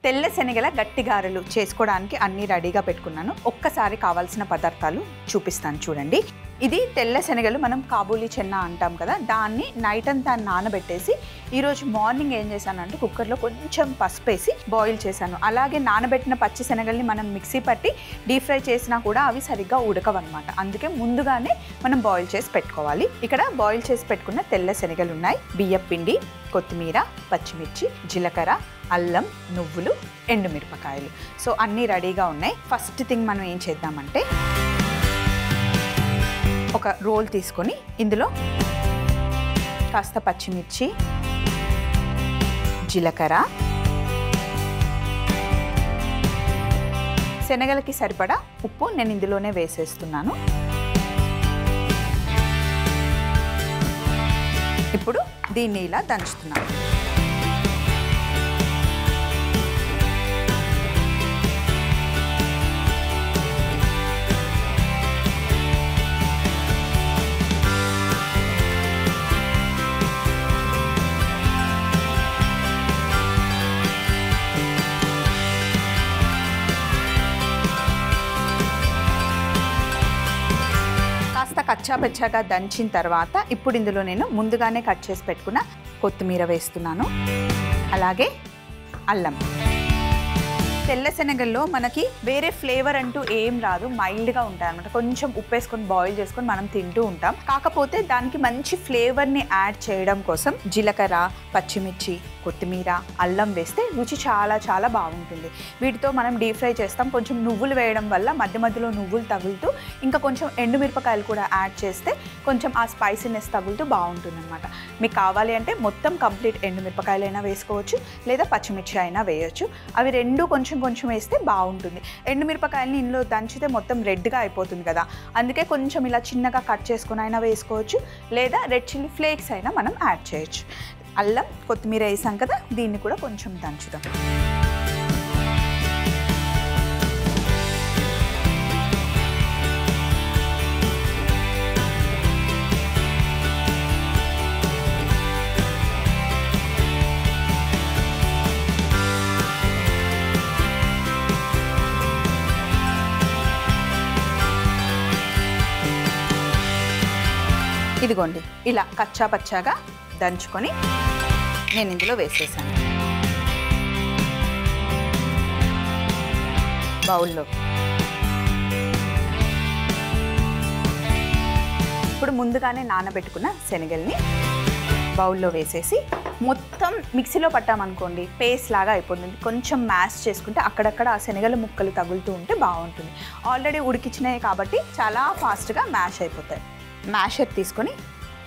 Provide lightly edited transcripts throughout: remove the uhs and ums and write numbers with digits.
తెల్ల శనగల గట్టి గారెలు చేసుకోవడానికి అన్ని రెడీగా పెట్టుకున్నాను. ఒక్కసారి కావాల్సిన పదార్థాలు చూపిస్తాను చూడండి. ఇది తెల్ల శనగలు మనం కాబూలీ చెన్నా అంటాం కదా, దాన్ని నైట్ అంతా నానబెట్టేసి ఈరోజు మార్నింగ్ ఏం చేశానంటే కుక్కర్లో కొంచెం పసుపు వేసి బాయిల్ చేశాను. అలాగే నానబెట్టిన పచ్చి శనగల్ని మనం మిక్సీ పట్టి డీప్ ఫ్రై చేసినా కూడా అవి సరిగ్గా ఉడకవన్నమాట. అందుకే ముందుగానే మనం బాయిల్ చేసి పెట్టుకోవాలి. ఇక్కడ బాయిల్ చేసి పెట్టుకున్న తెల్ల శనగలు ఉన్నాయి, బియ్యం పిండి, కొత్తిమీర, పచ్చిమిర్చి, జీలకర్ర, అల్లం, నువ్వులు, ఎండుమిరపకాయలు. సో అన్నీ రెడీగా ఉన్నాయి. ఫస్ట్ థింగ్ మనం ఏం చేద్దామంటే ఒక రోల్ తీసుకొని ఇందులో కాస్త పచ్చిమిర్చి, జీలకర్ర, శనగలకి సరిపడా ఉప్పు నేను ఇందులోనే వేసేస్తున్నాను. ఇప్పుడు దీన్ని ఇలా దంచుతున్నాను. కచ్చాపచ్చాగా దంచిన తర్వాత ఇప్పుడు ఇందులో నేను ముందుగానే కట్ చేసి పెట్టుకున్న కొత్తిమీర వేస్తున్నాను. అలాగే అల్లం. తెల్ల శనగల్లో మనకి వేరే ఫ్లేవర్ అంటూ ఏం రాదు, మైల్డ్గా ఉంటాయి అనమాట. కొంచెం ఉప్పు వేసుకొని బాయిల్ చేసుకొని మనం తింటూ ఉంటాం. కాకపోతే దానికి మంచి ఫ్లేవర్ని యాడ్ చేయడం కోసం జీలకర్ర, పచ్చిమిర్చి, కొత్తిమీర, అల్లం వేస్తే రుచి చాలా చాలా బాగుంటుంది. వీటితో మనం డీప్ ఫ్రై చేస్తాం. కొంచెం నువ్వులు వేయడం వల్ల మధ్య మధ్యలో నువ్వులు తగులుతూ ఇంకా కొంచెం ఎండుమిరపకాయలు కూడా యాడ్ చేస్తే కొంచెం ఆ స్పైసీనెస్ తగులుతూ బాగుంటుంది అనమాట. మీకు కావాలి అంటే మొత్తం కంప్లీట్ ఎండుమిరపకాయలైనా వేసుకోవచ్చు, లేదా పచ్చిమిర్చి అయినా వేయచ్చు. అవి రెండు కొంచెం కొంచెం వేస్తే బాగుంటుంది. ఎండుమిరపకాయలని ఇందులో దంచితే మొత్తం రెడ్గా అయిపోతుంది కదా, అందుకే కొంచెం ఇలా చిన్నగా కట్ చేసుకుని అయినా వేసుకోవచ్చు, లేదా రెడ్ చిల్లీ ఫ్లేక్స్ అయినా మనం యాడ్ చేయొచ్చు. అల్లం, కొత్తిమీర వేసాం కదా, దీన్ని కూడా కొంచెం దంచుదాం. ఇదిగోండి ఇలా కచ్చా పచ్చాగా దంచుకొని నేను ఇందులో వేసేసాను బౌల్లో. ఇప్పుడు ముందుగానే నానబెట్టుకున్న శనగల్ని బౌల్లో వేసేసి మొత్తం మిక్సీలో పట్టామనుకోండి పేస్ట్ లాగా అయిపోతుంది. కొంచెం మ్యాష్ చేసుకుంటే అక్కడక్కడ ఆ శనగల ముక్కలు తగులుతూ ఉంటే బాగుంటుంది. ఆల్రెడీ ఉడికిచ్చినాయి కాబట్టి చాలా ఫాస్ట్గా మ్యాష్ అయిపోతాయి. మ్యాషర్ తీసుకొని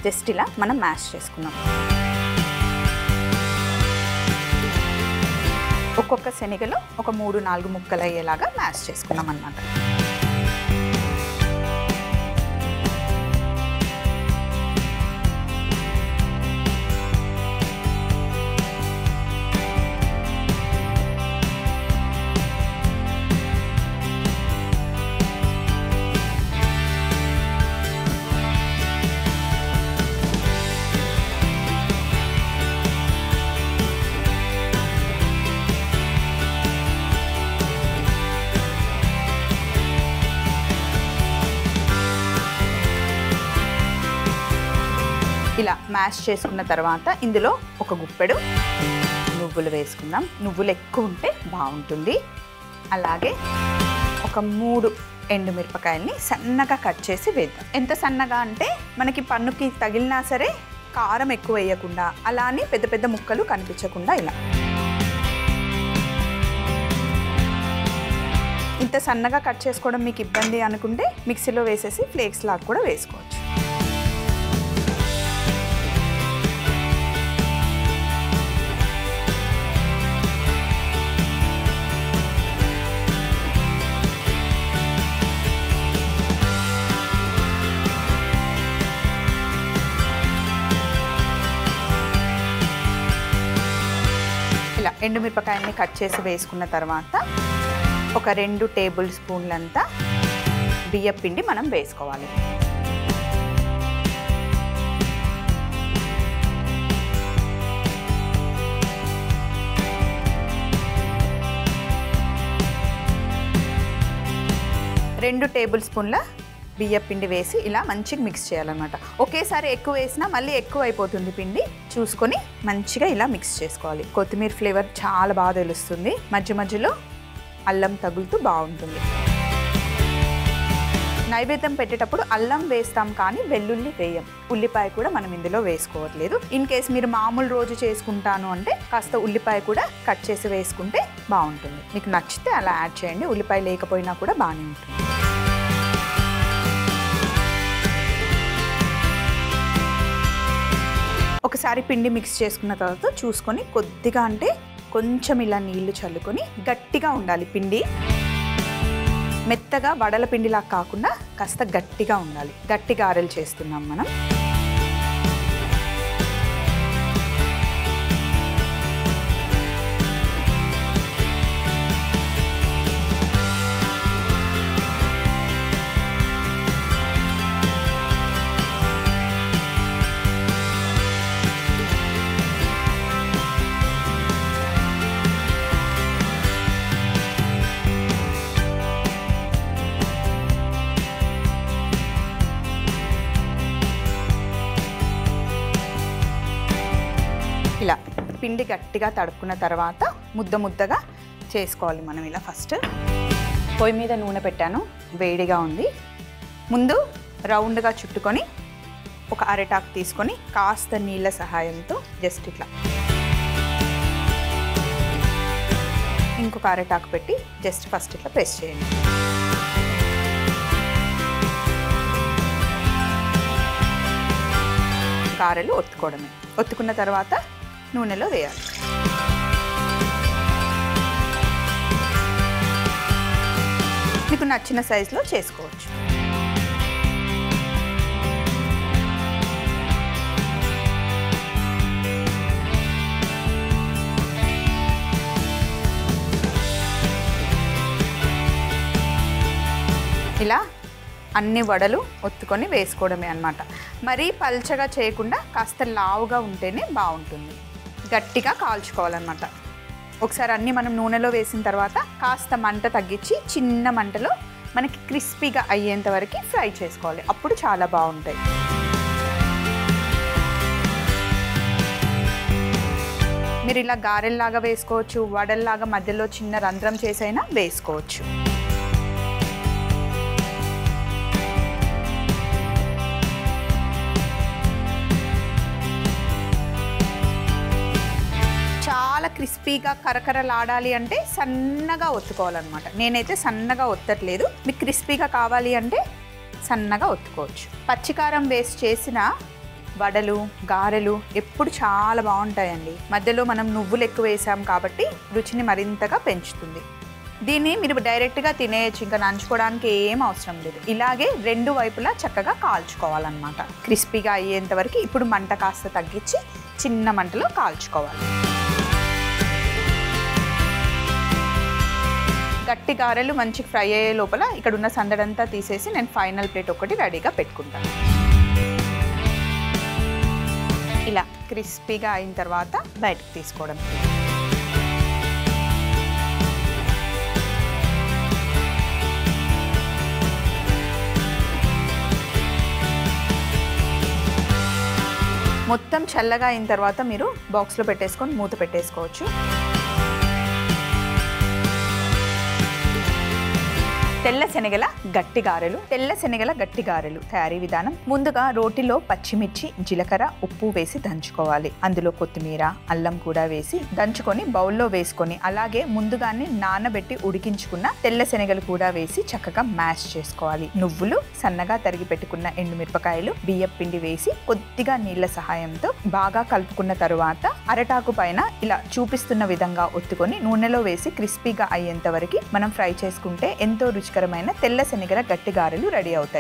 జస్ట్ ఇలా మనం మ్యాష్ చేసుకున్నాం. ఒక్కొక్క శనగలో ఒక 3-4 ముక్కలు అయ్యేలాగా మ్యాష్ చేసుకున్నాం అన్నమాట. ఇలా మ్యాష్ చేసుకున్న తర్వాత ఇందులో ఒక గుప్పెడు నువ్వులు వేసుకుందాం. నువ్వులు ఎక్కువ ఉంటే బాగుంటుంది. అలాగే ఒక 3 ఎండుమిరపకాయల్ని సన్నగా కట్ చేసి వేద్దాం. ఎంత సన్నగా అంటే మనకి పన్నుకి తగిలినా సరే కారం ఎక్కువ వేయకుండా, అలా అని పెద్ద పెద్ద ముక్కలు కనిపించకుండా ఇలా. ఇంత సన్నగా కట్ చేసుకోవడం మీకు ఇబ్బంది అనుకుంటే మిక్సీలో వేసేసి ఫ్లేక్స్ లాగా కూడా వేసుకోవచ్చు. ఇలా ఎండుమిరపకాయల్ని కట్ చేసి వేసుకున్న తర్వాత ఒక 2 టేబుల్ స్పూన్లంతా బియ్యం పిండి మనం వేసుకోవాలి. 2 టేబుల్ స్పూన్ల బియ్యం పిండి వేసి ఇలా మంచిగా మిక్స్ చేయాలన్నమాట. ఒకేసారి ఎక్కువ వేసినా మళ్ళీ ఎక్కువ అయిపోతుంది పిండి. చూసుకొని మంచిగా ఇలా మిక్స్ చేసుకోవాలి. కొత్తిమీర ఫ్లేవర్ చాలా బాగా తెలుస్తుంది. మధ్య మధ్యలో అల్లం తగులుతూ బాగుంటుంది. నైవేద్యం పెట్టేటప్పుడు అల్లం వేస్తాం కానీ వెల్లుల్లి వేయం. ఉల్లిపాయ కూడా మనం ఇందులో వేసుకోవట్లేదు. ఇన్ కేస్ మీరు మామూలు రోజు చేసుకుంటాను అంటే కాస్త ఉల్లిపాయ కూడా కట్ చేసి వేసుకుంటే బాగుంటుంది. మీకు నచ్చితే అలా యాడ్ చేయండి. ఉల్లిపాయ లేకపోయినా కూడా బాగానే ఉంటుంది. ఒకసారి పిండి మిక్స్ చేసుకున్న తర్వాత చూసుకొని కొద్దిగా అంటే కొంచెం ఇలా నీళ్లు చల్లుకొని గట్టిగా ఉండాలి పిండి. మెత్తగా వడల పిండిలా కాకుండా కాస్త గట్టిగా ఉండాలి. గట్టి గారెలు చేస్తున్నాం మనం. ఇలా పిండి గట్టిగా తడుపుకున్న తర్వాత ముద్ద ముద్దగా చేసుకోవాలి మనం. ఇలా ఫస్ట్ పొయ్యి మీద నూనె పెట్టాను, వేడిగా ఉంది. ముందు రౌండ్గా చుట్టుకొని ఒక అరటాకు తీసుకొని కాస్త నీళ్ళ సహాయంతో జస్ట్ ఇట్లా ఇంకొక అరటాకు పెట్టి జస్ట్ ఫస్ట్ ఇట్లా ప్రెస్ చేయండి. గారెలు ఒత్తుకోవడమే. ఒత్తుకున్న తర్వాత నూనెలో వేయాలి. మీకు నచ్చిన సైజులో చేసుకోవచ్చు. ఇలా అన్ని వడలు ఒత్తుకొని వేసుకోవడమే అన్నమాట. మరీ పల్చగా చేయకుండా కాస్త లావుగా ఉంటేనే బాగుంటుంది. గట్టిగా కాల్చుకోవాలన్నమాట. ఒకసారి అన్నీ మనం నూనెలో వేసిన తర్వాత కాస్త మంట తగ్గించి చిన్న మంటలో మనకి క్రిస్పీగా అయ్యేంత వరకు ఫ్రై చేసుకోవాలి. అప్పుడు చాలా బాగుంటాయి. మీరు ఇలా గారెల్లాగా వేసుకోవచ్చు, వడల్లాగా మధ్యలో చిన్న రంధ్రం చేసైనా వేసుకోవచ్చు. చాలా క్రిస్పీగా కరకరలాడాలి అంటే సన్నగా ఒత్తుకోవాలన్నమాట. నేనైతే సన్నగా ఒత్తట్లేదు. మీకు క్రిస్పీగా కావాలి అంటే సన్నగా ఒత్తుకోవచ్చు. పచ్చికారం వేసి చేసిన వడలు గారెలు ఎప్పుడు చాలా బాగుంటాయండి. మధ్యలో మనం నువ్వులు ఎక్కువ వేసాం కాబట్టి రుచిని మరింతగా పెంచుతుంది. దీన్ని మీరు డైరెక్ట్గా తినేయచ్చు. ఇంకా నంచుకోవడానికి ఏం అవసరం లేదు. ఇలాగే 2 వైపులా చక్కగా కాల్చుకోవాలన్నమాట. క్రిస్పీగా అయ్యేంత వరకు ఇప్పుడు మంట కాస్త తగ్గించి చిన్న మంటలో కాల్చుకోవాలి. గట్టి గారెలు మంచి ఫ్రై అయ్యే లోపల ఇక్కడ ఉన్న సందడంతా తీసేసి నేను ఫైనల్ ప్లేట్ ఒకటి రెడీగా పెట్టుకుంటాను. ఇలా క్రిస్పీగా అయిన తర్వాత బయటకు తీసుకోవడం. మొత్తం చల్లగా అయిన తర్వాత మీరు బాక్స్లో పెట్టేసుకొని మూత పెట్టేసుకోవచ్చు. తెల్ల శనగల గట్టి గారెలు తయారీ విధానం. ముందుగా రోటిలో పచ్చిమిర్చి, జీలకర్ర, ఉప్పు వేసి దంచుకోవాలి. అందులో కొత్తిమీర, అల్లం కూడా వేసి దంచుకొని బౌల్లో వేసుకొని అలాగే ముందుగానే నానబెట్టి ఉడికించుకున్న తెల్ల శనగలు కూడా వేసి చక్కగా మ్యాష్ చేసుకోవాలి. నువ్వులు, సన్నగా తరిగి పెట్టుకున్న ఎండుమిరపకాయలు, బియ్యం పిండి వేసి కొద్దిగా నీళ్ల సహాయంతో బాగా కలుపుకున్న తరువాత అరటాకు పైన ఇలా చూపిస్తున్న విధంగా ఒత్తుకొని నూనెలో వేసి క్రిస్పీగా అయ్యేంత వరకు మనం ఫ్రై చేసుకుంటే ఎంతో రుచికరమైన తెల్ల శనగల గట్టి గారెలు రెడీ అవుతాయి.